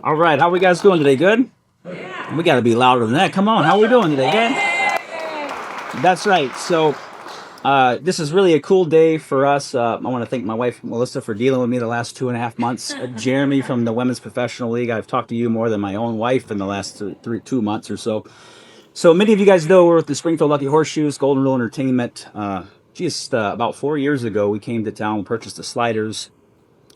All right, how we guys doing today? Good? We got to be louder than that. Come on, how we doing today? Good? That's right. So, this is really a cool day for us. I want to thank my wife, Melissa, for dealing with me the last 2.5 months. Jeremy from the Women's Professional League. I've talked to you more than my own wife in the last 2 months or so. So, many of you guys know we're with the Springfield Lucky Horseshoes, Golden Rule Entertainment. Just about 4 years ago, we came to town and purchased the sliders.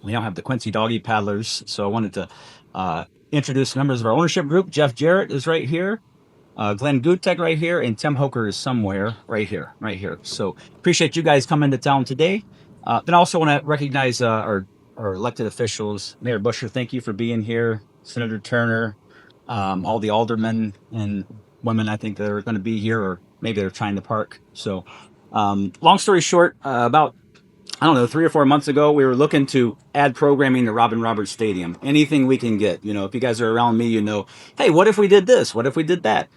We now have the Quincy Doggy Paddlers. So I wanted to introduce members of our ownership group. Jeff Jarrett is right here. Glenn Gutek right here, and Tim Hoker is somewhere right here. So appreciate you guys coming to town today. Then I also want to recognize our elected officials. Mayor Busher, thank you for being here. Senator Turner, all the aldermen and women I think that are going to be here, or maybe they're trying to park. So long story short, about I don't know, 3 or 4 months ago, we were looking to add programming to Robin Roberts Stadium. Anything we can get. If you guys are around me, hey, what if we did this? What if we did that?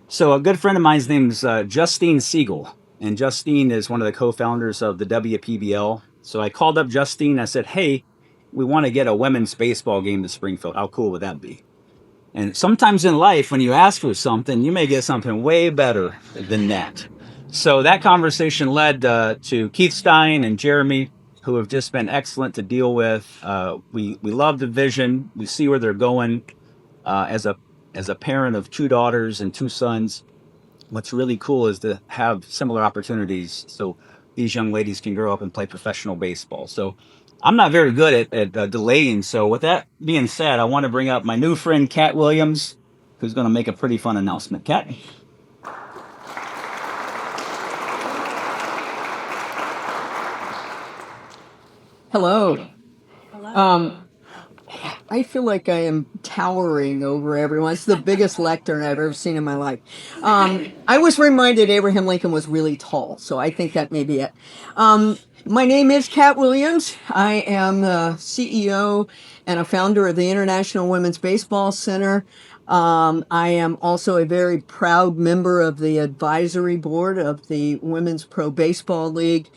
So a good friend of mine's name's Justine Siegel. And Justine is one of the co-founders of the WPBL. So I called up Justine. I said, hey, we want to get a women's baseball game to Springfield. How cool would that be? And sometimes in life, when you ask for something, you may get something way better than that. So that conversation led to Keith Stein and Jeremy, who have just been excellent to deal with. We love the vision. We see where they're going. As a parent of 2 daughters and 2 sons, what's really cool is to have similar opportunities so these young ladies can grow up and play professional baseball. So I'm not very good at delaying. So with that being said, I want to bring up my new friend, Kat Williams, who's going to make a pretty fun announcement. Kat? Hello. I feel like I am towering over everyone. It's the biggest lectern I've ever seen in my life. I was reminded Abraham Lincoln was really tall, so I think that may be it. My name is Kat Williams. I am the CEO and a founder of the International Women's Baseball Center. I am also a very proud member of the advisory board of the Women's Pro Baseball League.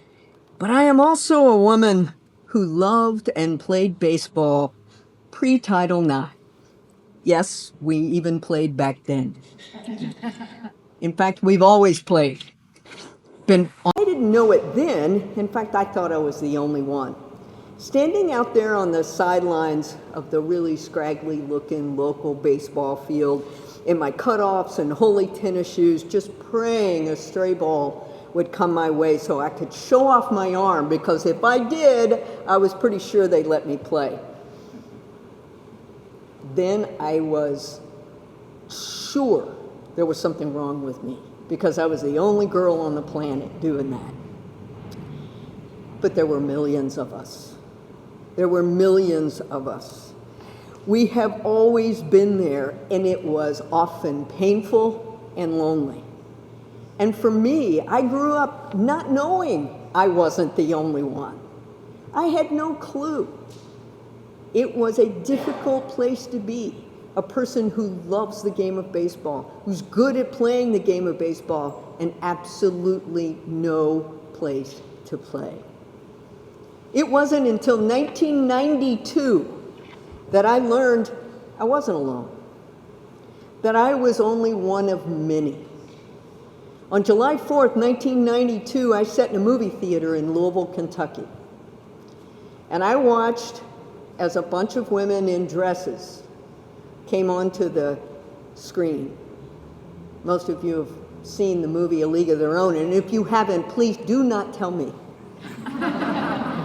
But I am also a woman who loved and played baseball pre-Title IX. Yes, we even played back then. In fact, we've always played. I didn't know it then. In fact, I thought I was the only one. Standing out there on the sidelines of the really scraggly-looking local baseball field in my cutoffs and holey tennis shoes, just praying a stray ball would come my way so I could show off my arm, because if I did, I was pretty sure they'd let me play. Then I was sure there was something wrong with me, because I was the only girl on the planet doing that. But there were millions of us. There were millions of us. We have always been there, and it was often painful and lonely. And for me, I grew up not knowing I wasn't the only one. I had no clue. It was a difficult place to be. A person who loves the game of baseball, who's good at playing the game of baseball, and absolutely no place to play. It wasn't until 1992 that I learned I wasn't alone, that I was only one of many. On July 4th, 1992, I sat in a movie theater in Louisville, Kentucky. And I watched as a bunch of women in dresses came onto the screen. Most of you have seen the movie A League of Their Own, and if you haven't, please do not tell me.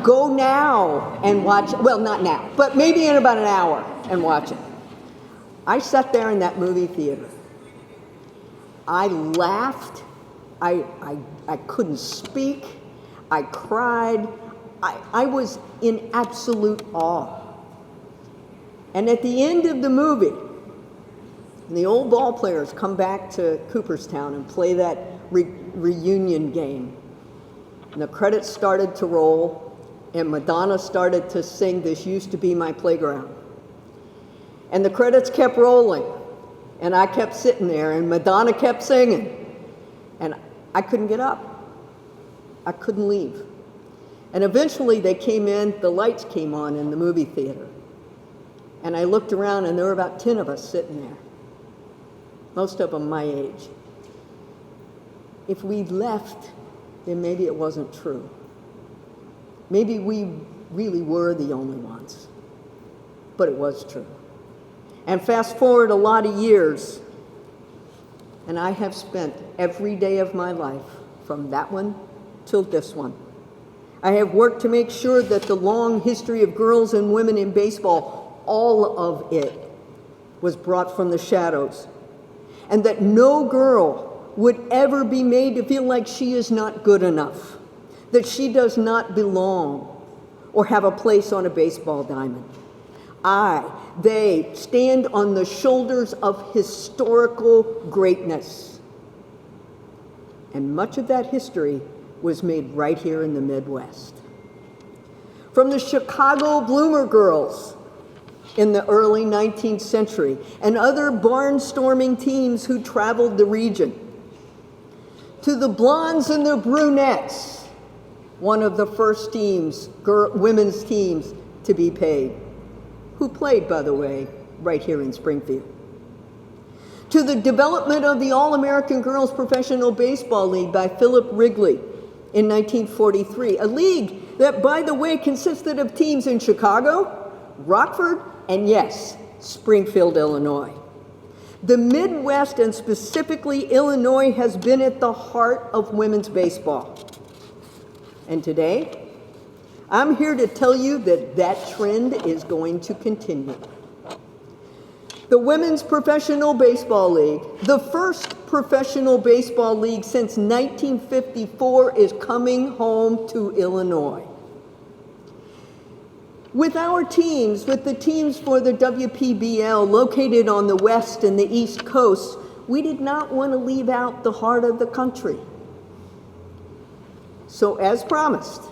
Go now and watch, well, not now, but maybe in about an hour and watch it. I sat there in that movie theater. I laughed. I couldn't speak. I cried. I was in absolute awe. And at the end of the movie, the old ball players come back to Cooperstown and play that reunion game. And the credits started to roll, and Madonna started to sing "This Used to Be My Playground." And the credits kept rolling, and I kept sitting there, and Madonna kept singing. And I couldn't get up. I couldn't leave. And eventually they came in, the lights came on in the movie theater. And I looked around, and there were about 10 of us sitting there, most of them my age. If we left, then maybe it wasn't true. Maybe we really were the only ones, but it was true. And fast forward a lot of years, and I have spent every day of my life, from that one till this one. I have worked to make sure that the long history of girls and women in baseball, all of it, was brought from the shadows, and that no girl would ever be made to feel like she is not good enough, that she does not belong or have a place on a baseball diamond. They stand on the shoulders of historical greatness. And much of that history was made right here in the Midwest. From the Chicago Bloomer Girls in the early 19th century and other barnstorming teams who traveled the region, to the Blondes and the Brunettes, one of the first teams, women's teams to be paid, who played, by the way, right here in Springfield. To the development of the All-American Girls Professional Baseball League by Philip Wrigley in 1943, a league that, by the way, consisted of teams in Chicago, Rockford, and yes, Springfield, Illinois. The Midwest, and specifically Illinois, has been at the heart of women's baseball. And today, I'm here to tell you that that trend is going to continue. The Women's Professional Baseball League, the first professional baseball league since 1954, is coming home to Illinois. With our teams, with the teams for the WPBL located on the West and the East Coast, we did not want to leave out the heart of the country. So as promised,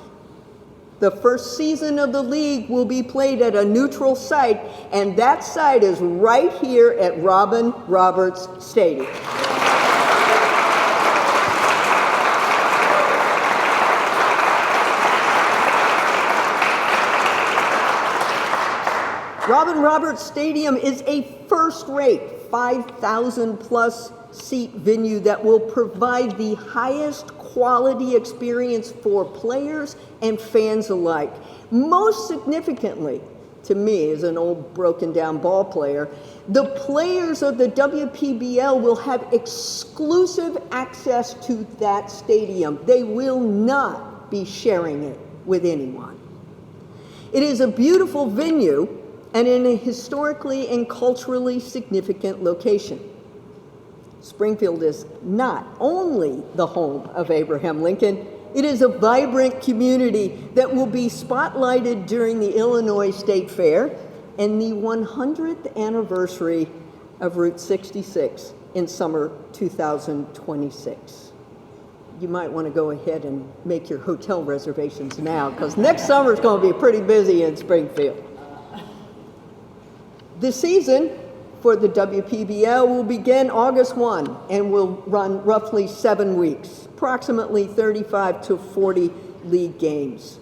the first season of the league will be played at a neutral site, and that site is right here at Robin Roberts Stadium. Robin Roberts Stadium is a first-rate 5,000-plus seat venue that will provide the highest quality experience for players and fans alike. Most significantly, to me, as an old broken-down ball player, the players of the WPBL will have exclusive access to that stadium. They will not be sharing it with anyone. It is a beautiful venue and in a historically and culturally significant location. Springfield is not only the home of Abraham Lincoln, it is a vibrant community that will be spotlighted during the Illinois State Fair and the 100th anniversary of Route 66 in summer 2026. You might want to go ahead and make your hotel reservations now, because next summer is going to be pretty busy in Springfield. The season for the WPBL will begin August 1 and will run roughly 7 weeks, approximately 35 to 40 league games.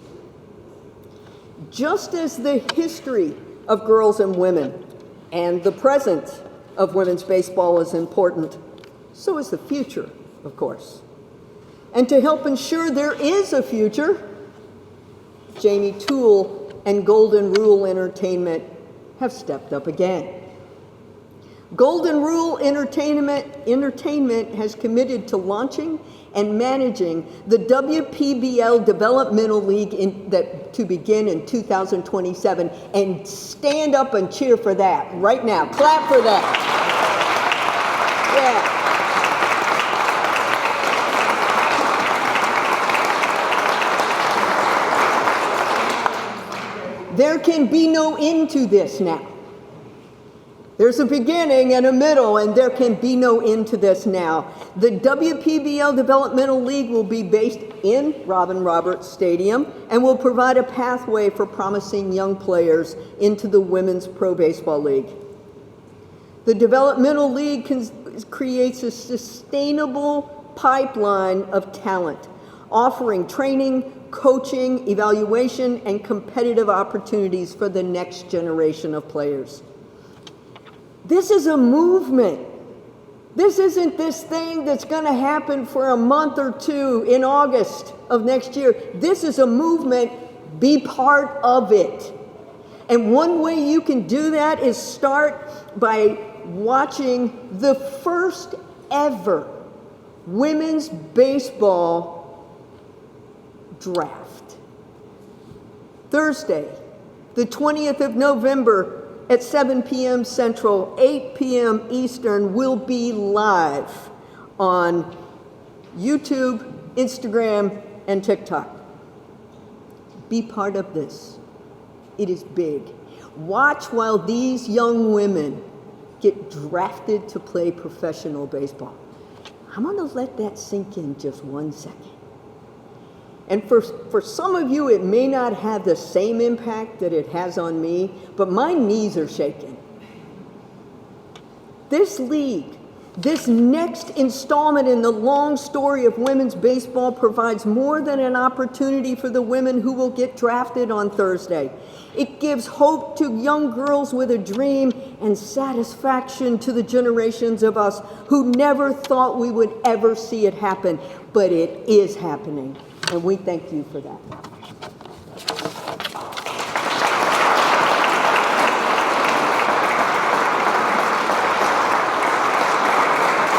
Just as the history of girls and women and the present of women's baseball is important, so is the future, of course. And to help ensure there is a future, Jamie Toole and Golden Rule Entertainment have stepped up again. Golden Rule Entertainment has committed to launching and managing the WPBL Developmental League to begin in 2027. And stand up and cheer for that right now. Clap for that. Yeah. There can be no end to this now. There's a beginning and a middle, and there can be no end to this now. The WPBL Developmental League will be based in Robin Roberts Stadium and will provide a pathway for promising young players into the Women's Pro Baseball League. The Developmental League creates a sustainable pipeline of talent, offering training, coaching, evaluation, and competitive opportunities for the next generation of players. This is a movement. This isn't this thing that's going to happen for a month or two in August of next year. This is a movement. Be part of it. And one way you can do that is start by watching the first ever women's baseball draft. Thursday, the 20th of November at 7 p.m. Central, 8 p.m. Eastern, will be live on YouTube, Instagram, and TikTok. Be part of this. It is big. Watch while these young women get drafted to play professional baseball. I'm going to let that sink in just 1 second. And for some of you, it may not have the same impact that it has on me, but my knees are shaking. This league, this next installment in the long story of women's baseball, provides more than an opportunity for the women who will get drafted on Thursday. It gives hope to young girls with a dream and satisfaction to the generations of us who never thought we would ever see it happen, but it is happening. And we thank you for that. All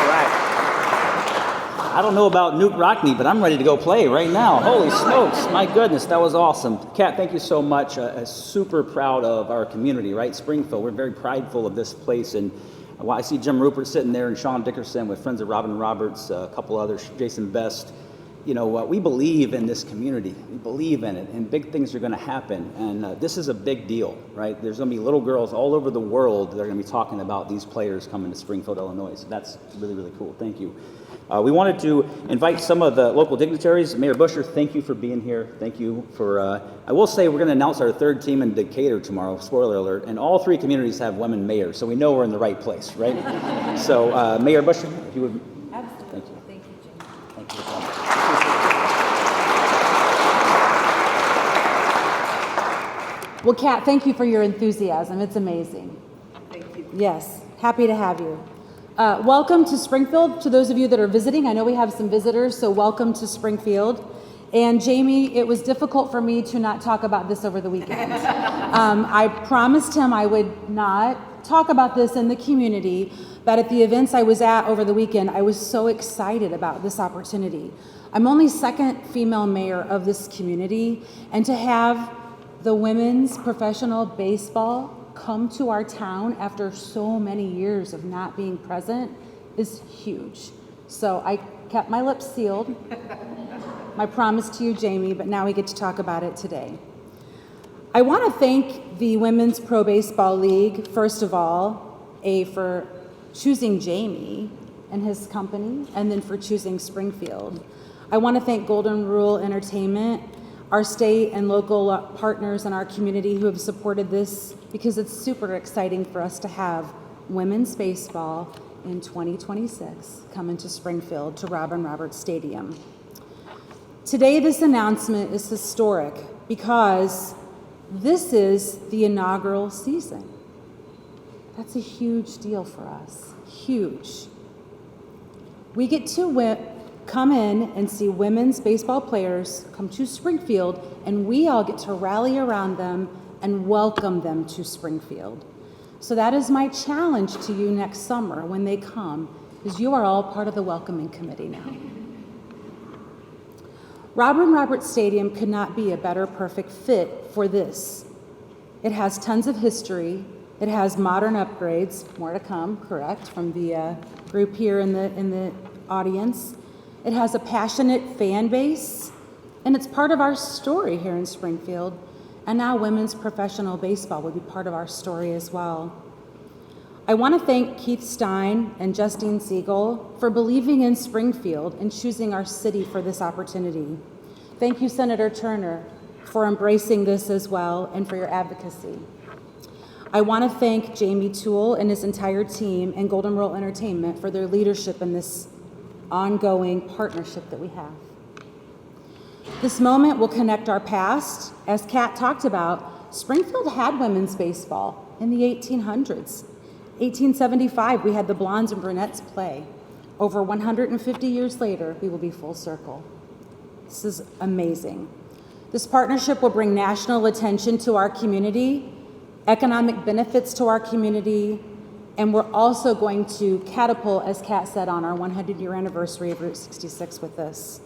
right. I don't know about Newt Rockney, but I'm ready to go play right now. Holy smokes. My goodness, that was awesome. Kat, thank you so much. Super proud of our community, right? Springfield. We're very prideful of this place. And I see Jim Rupert sitting there and Sean Dickerson with friends of Robin Roberts, a couple others, Jason Best. You know, we believe in this community. We believe in it, and big things are going to happen. And this is a big deal, right? There's going to be little girls all over the world that are going to be talking about these players coming to Springfield, Illinois. So that's really, really cool. Thank you. We wanted to invite some of the local dignitaries. Mayor Busher, thank you for being here. Thank you for, I will say we're going to announce our third team in Decatur tomorrow, spoiler alert, and all three communities have women mayors, so we know we're in the right place, right? So Mayor Busher, if you would. Absolutely. Thank you. Thank you, Jim. Thank you so much. Well, Kat, thank you for your enthusiasm. It's amazing. Thank you. Yes, happy to have you. Welcome to Springfield. To those of you that are visiting, I know we have some visitors, so welcome to Springfield. And Jamie, it was difficult for me to not talk about this over the weekend. I promised him I would not talk about this in the community, but at the events I was at over the weekend, I was so excited about this opportunity. I'm only second female mayor of this community, and to have the women's professional baseball come to our town after so many years of not being present is huge. So I kept my lips sealed, my promise to you, Jamie, but now we get to talk about it today. I want to thank the Women's Pro Baseball League, first of all, for choosing Jamie and his company, and then for choosing Springfield. I want to thank Golden Rule Entertainment, our state and local partners in our community who have supported this, because it's super exciting for us to have women's baseball in 2026 coming to Springfield to Robin Roberts Stadium. Today, this announcement is historic because this is the inaugural season. That's a huge deal for us, huge. We get to come in and see women's baseball players come to Springfield, and we all get to rally around them and welcome them to Springfield. So that is my challenge to you next summer when they come, is you are all part of the welcoming committee now. Robin Roberts Stadium could not be a better perfect fit for this. It has tons of history. It has modern upgrades, more to come, correct, from the group here in the audience. It has a passionate fan base, and it's part of our story here in Springfield. And now women's professional baseball will be part of our story as well. I want to thank Keith Stein and Justine Siegel for believing in Springfield and choosing our city for this opportunity. Thank you, Senator Turner, for embracing this as well and for your advocacy. I want to thank Jamie Toole and his entire team and Golden Rule Entertainment for their leadership in this ongoing partnership that we have. This moment will connect our past. As Kat talked about, Springfield had women's baseball in the 1800s. 1875, we had the blondes and brunettes play. Over 150 years later, we will be full circle. This is amazing. This partnership will bring national attention to our community, economic benefits to our community, and we're also going to catapult, as Kat said, on our 100-year anniversary of Route 66 with this.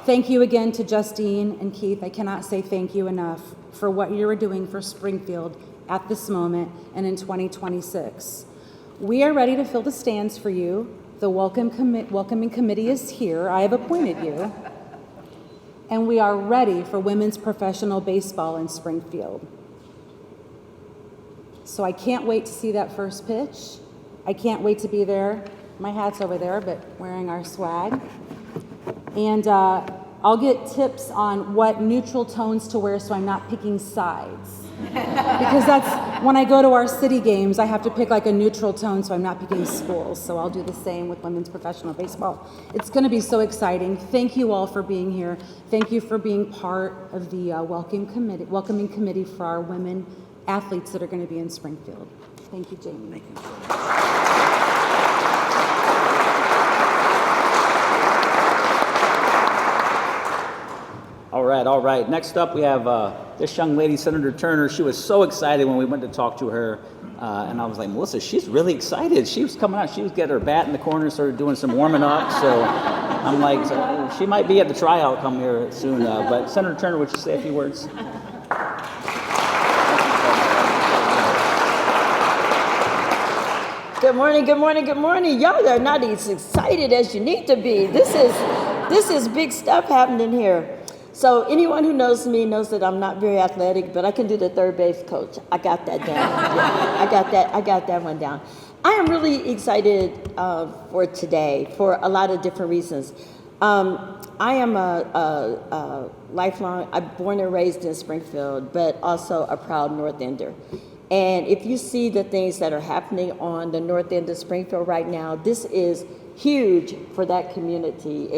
Thank you again to Justine and Keith. I cannot say thank you enough for what you are doing for Springfield at this moment and in 2026. We are ready to fill the stands for you. The welcoming committee is here. I have appointed you. And we are ready for women's professional baseball in Springfield. So I can't wait to see that first pitch. I can't wait to be there. My hat's over there, but wearing our swag. And I'll get tips on what neutral tones to wear so I'm not picking sides. Because that's, when I go to our city games, I have to pick like a neutral tone so I'm not picking schools. So I'll do the same with women's professional baseball. It's gonna be so exciting. Thank you all for being here. Thank you for being part of the welcoming committee for our women athletes that are gonna be in Springfield. Thank you, Jamie. Thank you. All right. Next up, we have this young lady, Senator Turner. She was so excited when we went to talk to her. And I was like, Melissa, she's really excited. She was coming out. She was getting her bat in the corner, started doing some warming up. So I'm like, she might be at the tryout come here soon. But Senator Turner, would you say a few words? Good morning. Y'all are not as excited as you need to be. This is big stuff happening here. So anyone who knows me knows that I'm not very athletic, but I can do the third base coach. I got that down. Yeah, I got that one down. I am really excited for today for a lot of different reasons. I am a lifelong, I'm born and raised in Springfield, but also a proud North Ender. And if you see the things that are happening on the North End of Springfield right now, this is huge for that community.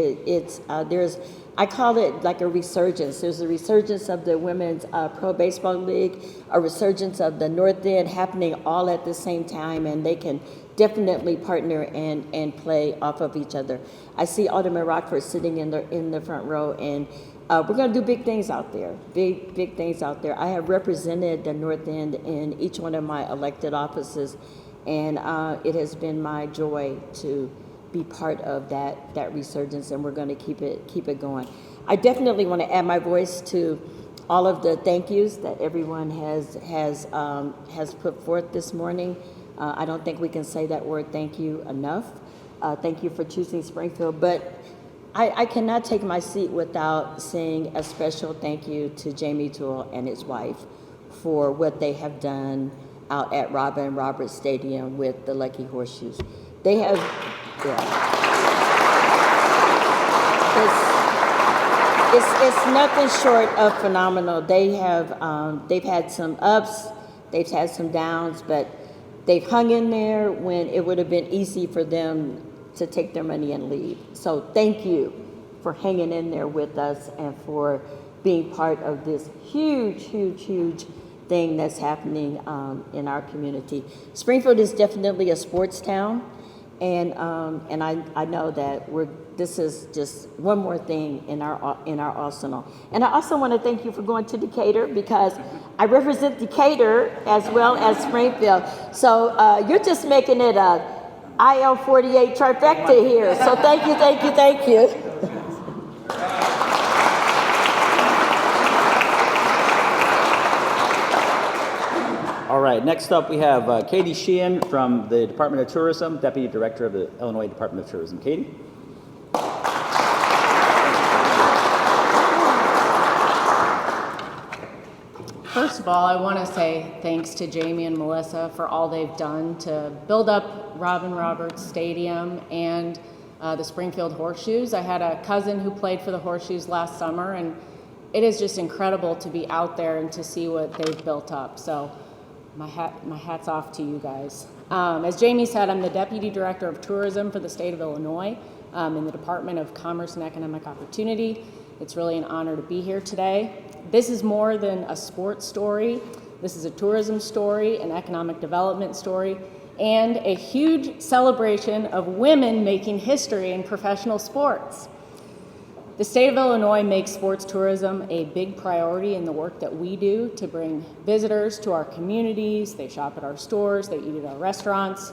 I call it like a resurgence. There's a resurgence of the Women's Pro Baseball League, a resurgence of the North End happening all at the same time, and they can definitely partner and play off of each other. I see Alderman Rockford sitting in the front row, and we're going to do big things out there, big things out there. I have represented the North End in each one of my elected offices, and it has been my joy to be part of that resurgence, and we're going to keep it going. I definitely want to add my voice to all of the thank yous that everyone has put forth this morning. I don't think we can say that word thank you enough. Thank you for choosing Springfield, but I cannot take my seat without saying a special thank you to Jamie Toole and his wife for what they have done out at Robin Roberts Stadium with the Lucky Horseshoes. They have, it's nothing short of phenomenal. They've had some ups, they've had some downs, but they've hung in there when it would have been easy for them to take their money and leave. So thank you for hanging in there with us and for being part of this huge thing that's happening in our community. Springfield is definitely a sports town, and I know that this is just one more thing in our arsenal. And I also want to thank you for going to Decatur, because I represent Decatur as well as Springfield. So you're just making it a IL-48 trifecta here. So thank you. All right, next up we have Katie Sheehan from the Department of Tourism, Deputy Director of the Illinois Department of Tourism. Katie? First of all, I want to say thanks to Jamie and Melissa for all they've done to build up Robin Roberts Stadium and the Springfield Horseshoes. I had a cousin who played for the Horseshoes last summer, and it is just incredible to be out there and to see what they've built up. So my hat's off to you guys. As Jamie said, I'm the Deputy Director of Tourism for the state of Illinois in the Department of Commerce and Economic Opportunity. It's really an honor to be here today. This is more than a sports story. This is a tourism story, an economic development story, and a huge celebration of women making history in professional sports. The state of Illinois makes sports tourism a big priority in the work that we do to bring visitors to our communities. They shop at our stores, they eat at our restaurants.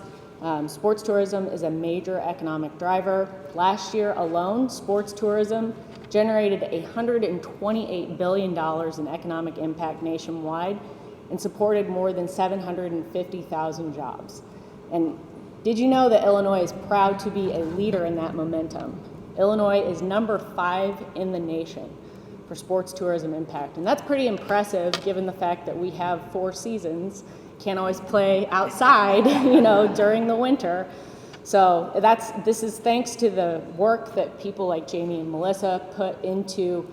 Sports tourism is a major economic driver. Last year alone, sports tourism generated $128 billion in economic impact nationwide and supported more than 750,000 jobs. And did you know that Illinois is proud to be a leader in that momentum? Illinois is number 5 in the nation for sports tourism impact. And that's pretty impressive given the fact that we have 4 seasons, can't always play outside, during the winter. So this is thanks to the work that people like Jamie and Melissa put into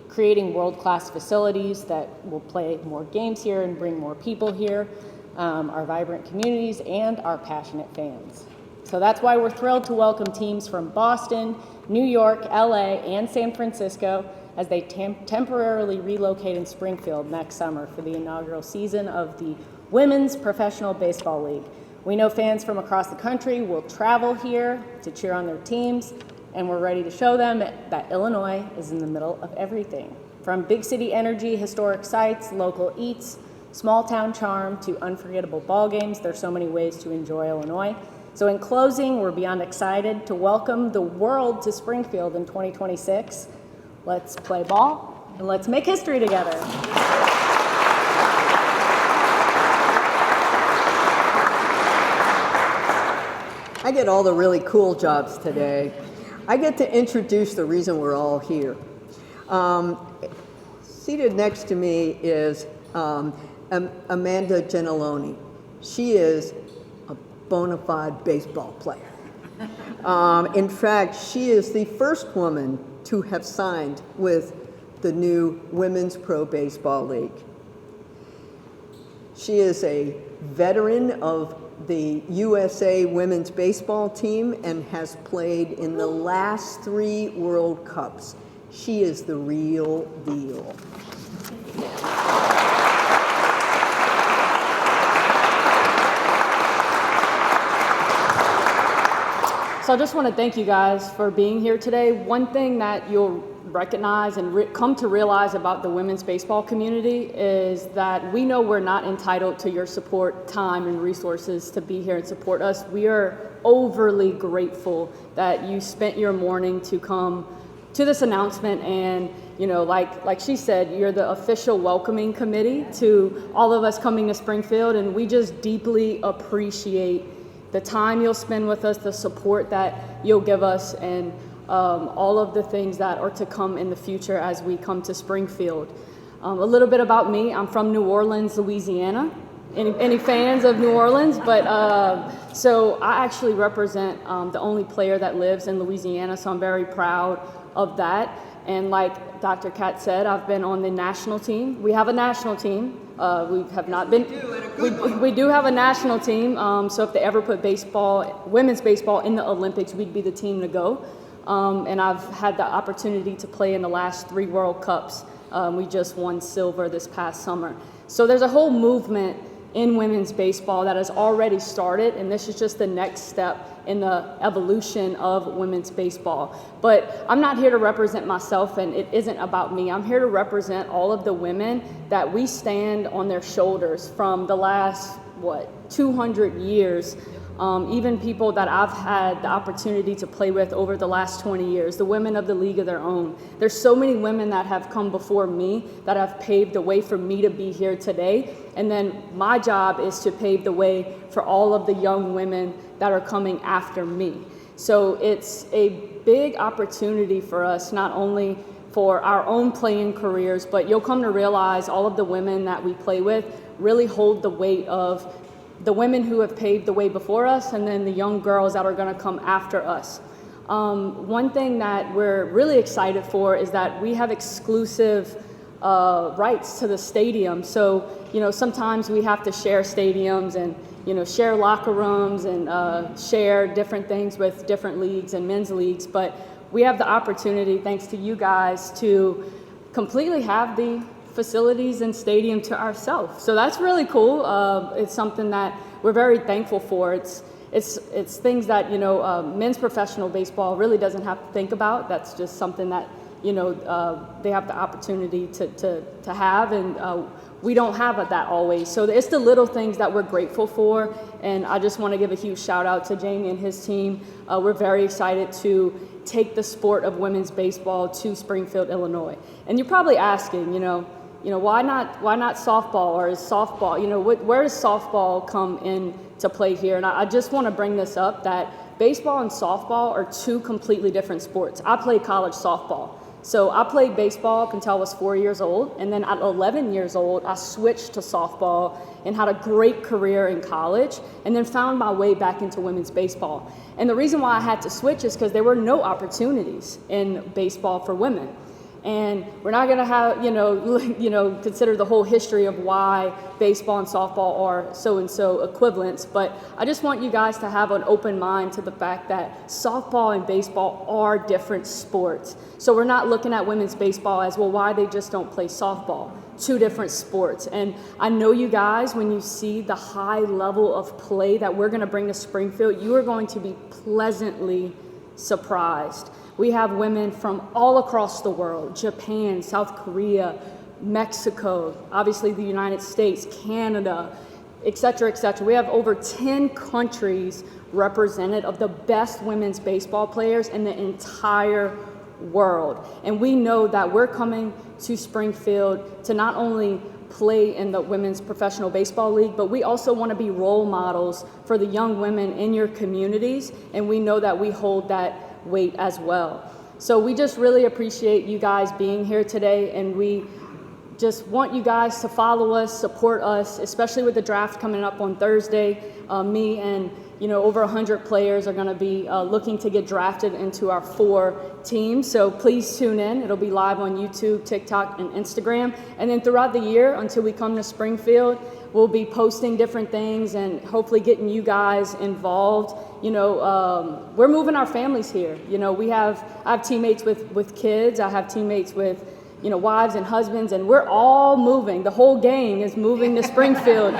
creating world-class facilities that will play more games here and bring more people here, our vibrant communities, and our passionate fans. So that's why we're thrilled to welcome teams from Boston, New York, LA, and San Francisco as they temporarily relocate in Springfield next summer for the inaugural season of the Women's Professional Baseball League. We know fans from across the country will travel here to cheer on their teams, and we're ready to show them that Illinois is in the middle of everything. From big city energy, historic sites, local eats, small town charm, to unforgettable ball games, there's so many ways to enjoy Illinois. So in closing, we're beyond excited to welcome the world to Springfield in 2026. Let's play ball and let's make history together. I get all the really cool jobs today. I get to introduce the reason we're all here. Seated next to me is Amanda Gentiloni. She is a bona fide baseball player. In fact, she is the first woman to have signed with the new Women's Pro Baseball League. She is a veteran of the USA women's baseball team and has played in the last 3 World Cups. She is the real deal. So I just want to thank you guys for being here today. One thing that you'll recognize and come to realize about the women's baseball community is that we know we're not entitled to your support, time, and resources to be here and support us. We are overly grateful that you spent your morning to come to this announcement, and like she said, you're the official welcoming committee to all of us coming to Springfield, and we just deeply appreciate the time you'll spend with us, the support that you'll give us, and all of the things that are to come in the future as we come to Springfield. A little bit about me: I'm from New Orleans, Louisiana. Any fans of New Orleans? So I actually represent the only player that lives in Louisiana, so I'm very proud of that. And like Dr. Katz said, I've been on the national team. We have a national team. We have not been. We do have a national team. So if they ever put women's baseball in the Olympics, we'd be the team to go. And I've had the opportunity to play in the last 3 World Cups. We just won silver this past summer. So there's a whole movement in women's baseball that has already started, and this is just the next step in the evolution of women's baseball. But I'm not here to represent myself, and it isn't about me. I'm here to represent all of the women that we stand on their shoulders from the last, 200 years. Even people that I've had the opportunity to play with over the last 20 years, the women of the League of Their Own. There's so many women that have come before me that have paved the way for me to be here today. And then my job is to pave the way for all of the young women that are coming after me. So it's a big opportunity for us, not only for our own playing careers, but you'll come to realize all of the women that we play with really hold the weight of the women who have paved the way before us, and then the young girls that are going to come after us. One thing that we're really excited for is that we have exclusive rights to the stadium. So, sometimes we have to share stadiums and, share locker rooms and share different things with different leagues and men's leagues. But we have the opportunity, thanks to you guys, to completely have the facilities and stadium to ourselves. So that's really cool. It's something that we're very thankful for. It's things that, you know, men's professional baseball really doesn't have to think about. That's just something that, you know, they have the opportunity to have, and we don't have that always. So it's the little things that we're grateful for, and I just want to give a huge shout out to Jamie and his team. We're very excited to take the sport of women's baseball to Springfield, Illinois. And you're probably asking, you know, why not softball, or is softball, you know, where does softball come in to play here? And I just want to bring this up, that baseball and softball are two completely different sports. I played college softball. So I played baseball up until I was 4 years old, and then at 11 years old, I switched to softball and had a great career in college, and then found my way back into women's baseball. And the reason why I had to switch is because there were no opportunities in baseball for women. And we're not going to have, consider the whole history of why baseball and softball are so equivalents. But I just want you guys to have an open mind to the fact that softball and baseball are different sports. So we're not looking at women's baseball as, well, why they just don't play softball. Two different sports. And I know you guys, when you see the high level of play that we're going to bring to Springfield, you are going to be pleasantly surprised. We have women from all across the world: Japan, South Korea, Mexico, obviously the United States, Canada, et cetera, et cetera. We have over 10 countries represented of the best women's baseball players in the entire world. And we know that we're coming to Springfield to not only play in the Women's Professional Baseball League, but we also want to be role models for the young women in your communities, and we know that we hold that weight as well. So we just really appreciate you guys being here today, and we just want you guys to follow us, support us, especially with the draft coming up on Thursday. Me and over 100 players are going to be looking to get drafted into our 4 teams. So please tune in. It'll be live on YouTube, TikTok, and Instagram. And then throughout the year, until we come to Springfield, we'll be posting different things and hopefully getting you guys involved. We're moving our families here. I have teammates with kids. I have teammates with wives and husbands, and we're all moving. The whole gang is moving to Springfield.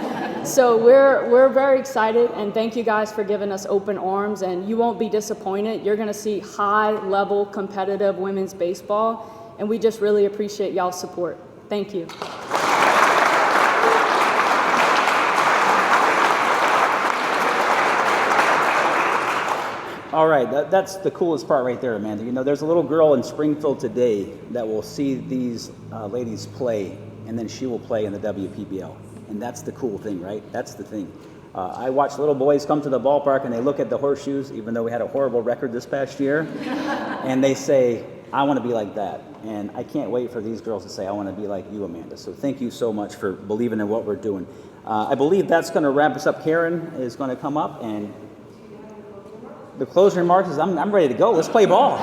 So we're very excited, and thank you guys for giving us open arms, and you won't be disappointed. You're going to see high-level competitive women's baseball, and we just really appreciate y'all's support. Thank you. All right, that's the coolest part right there, Amanda. There's a little girl in Springfield today that will see these ladies play, and then she will play in the WPBL. And that's the cool thing, right? That's the thing. I watch little boys come to the ballpark, and they look at the horseshoes, even though we had a horrible record this past year, and they say, I want to be like that. And I can't wait for these girls to say, I want to be like you, Amanda. So thank you so much for believing in what we're doing. I believe that's going to wrap us up. Karen is going to come up, and the closing remarks is, I'm ready to go. Let's play ball.